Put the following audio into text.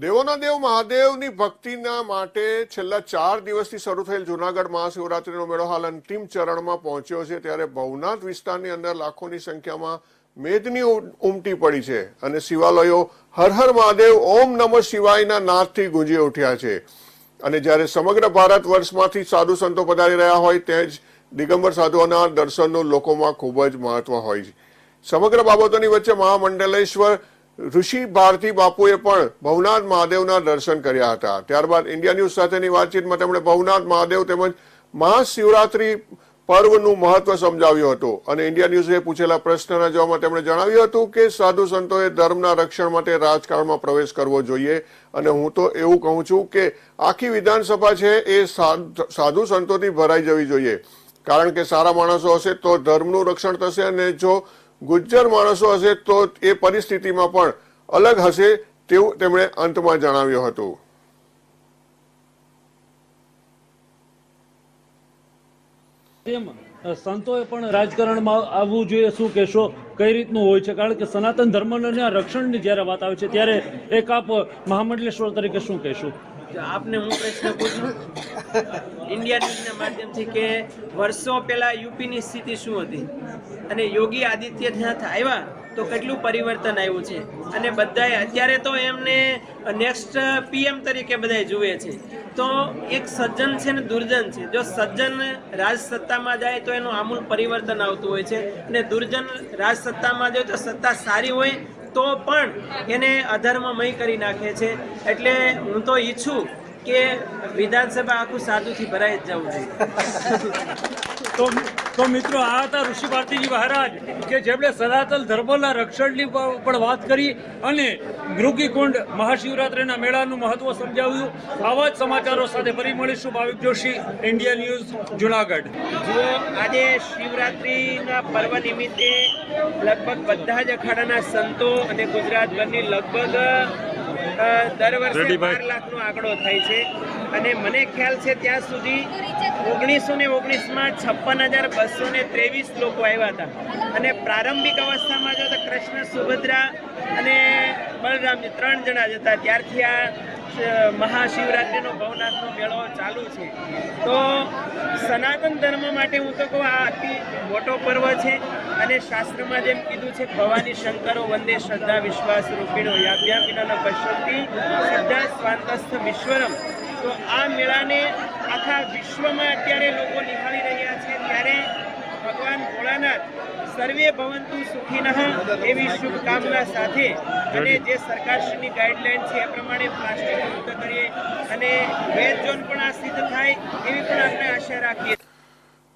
દેવોના દેવ મહાદેવની ભક્તિના માટે છેલ્લા 4 દિવસથી શરૂ થયેલ જૂનાગઢ મહાશિવરાત્રીનો મેળો હાલ અંતિમ ચરણમાં પહોંચ્યો છે। ત્યારે ભવનાથ વિસ્તારની અંદર લાખોની સંખ્યામાં મેદની ઉમટી પડી છે અને શિવાલયો હર હર મહાદેવ ઓમ નમઃ શિવાયના નાદથી ગુંજી ઉઠ્યા છે। અને જ્યારે સમગ્ર ભારત વર્ષમાંથી સાધુ સંતો પધારી રહ્યા હોય તે જ દિગંબર સાધુઓના દર્શનનું લોકોમાં ખૂબ જ મહત્વ હોય છે। સમગ્ર બાબતોની વચ્ચે મહામંડલેશ્વર ઋષિ ભારતી બાપુએ પણ ભવનાથ મહાદેવના દર્શન કર્યા હતા। ત્યારબાદ ઇન્ડિયા ન્યૂઝ સાથેની વાતચીતમાં તેમણે ભવનાથ મહાદેવ તેમજ મહાશિવરાત્રી પર્વનું મહત્વ સમજાવ્યું હતું અને ઇન્ડિયા ન્યૂઝે પૂછેલા પ્રશ્નના જવાબમાં તેમણે જણાવ્યું હતું કે સાધુ સંતોએ ધર્મના રક્ષણ માટે રાજકારણમાં પ્રવેશ કરવો જોઈએ અને હું તો એવું કહું છું કે આખી વિધાનસભા છે એ સાધુ સંતોથી ભરાઈ જવી જોઈએ, કારણ કે સારા માણસો હશે તો ધર્મનું રક્ષણ થશે અને જો ગુજ્જર માણસો હશે તો એ પરિસ્થિતિમાં પણ અલગ હશે તેવું તેમણે અંતમાં જણાવ્યું હતું। સંતોએ પણ રાજકારણમાં આવવું જોઈએ, શું કહેશો? કઈ રીતનું હોય છે? કારણ કે સનાતન ધર્મના રક્ષણની જ્યારે વાત આવે છે ત્યારે એક આપ મહામંડલેશ્વર તરીકે શું કહેશો? આપને હું પ્રશ્ન પૂછું ઇન્ડિયા ન્યૂઝના માધ્યમથી કે વર્ષો પહેલા યુપીની સ્થિતિ શું હતી અને યોગી આદિત્યનાથ આવ્યા તો કેટલું પરિવર્તન આવ્યું છે અને બધાએ અત્યારે તો એમને નેક્સ્ટ પીએમ તરીકે બધાએ જુએ છે। તો એક સજ્જન છે ને દુર્જન છે। જો સજ્જન રાજ સત્તામાં જાય તો એનું આમૂલ પરિવર્તન આવતું હોય છે અને દુર્જન રાજ સત્તામાં જાય તો સત્તા સારી હોય તો પણ એને અધર્મમય કરી નાખે છે। એટલે હું તો ઈચ્છું કે વિધાનસભા આખું સાધુથી ભરાઈ જ જવું જોઈએ। તો મિત્રો, આ હતા ઋષિ ભારતીજી મહારાજ કે જેમણે સનાતન ધર્મના રક્ષણની પણ વાત કરી અને મૃગીકુંડ મહાશિવરાત્રિના મેળાનું મહત્વ સમજાવ્યું। આવા જ સમાચારો સાથે ફરી મળીશું। ભાવિક જોશી, ઇન્ડિયા ન્યૂઝ, જુનાગઢ। જુઓ, આજે શિવરાત્રિના પર્વ નિમિત્તે લગભગ બધા જ અખાડાના સંતો અને ગુજરાતભરની લગભગ દર વર્ષે 12 લાખનો આંકડો થાય છે અને મને ખ્યાલ છે ત્યાં સુધી 1919માં 56,223 લોકો આવ્યા હતા અને પ્રારંભિક અવસ્થામાં જો તો કૃષ્ણ, સુભદ્રા અને બલરામજી 3 જણા જ હતા। ત્યારથી આ મહાશિવરાત્રિનો ભવનાથનો મેળો ચાલુ છે। તો સનાતન ધર્મ માટે હું તો કહું આ અતિ મોટો પર્વ છે અને શાસ્ત્રમાં જેમ કીધું છે ભવાની શંકરો વંદે શ્રદ્ધા વિશ્વાસ રૂપિણો યાભ્યામ વિના પશ્યંતિ શ્રદ્ધા સ્વાંતસ્થ વિશ્વરમ। તો આ મેળાને આખા વિશ્વમાં અત્યારે લોકો નિહાળી રહ્યા છે ત્યારે ભગવાન ભોળાનાથ સર્વે ભવંતુ સુખીનઃ એવી શુભકામના સાથે અને જે સરકારશ્રીની ગાઈડલાઈન છે એ પ્રમાણે પ્લાસ્ટિક મુક્ત કરીએ અને વેજ ઝોન પણ આ સિદ્ધ થાય એવી પણ આપણે આશા રાખીએ।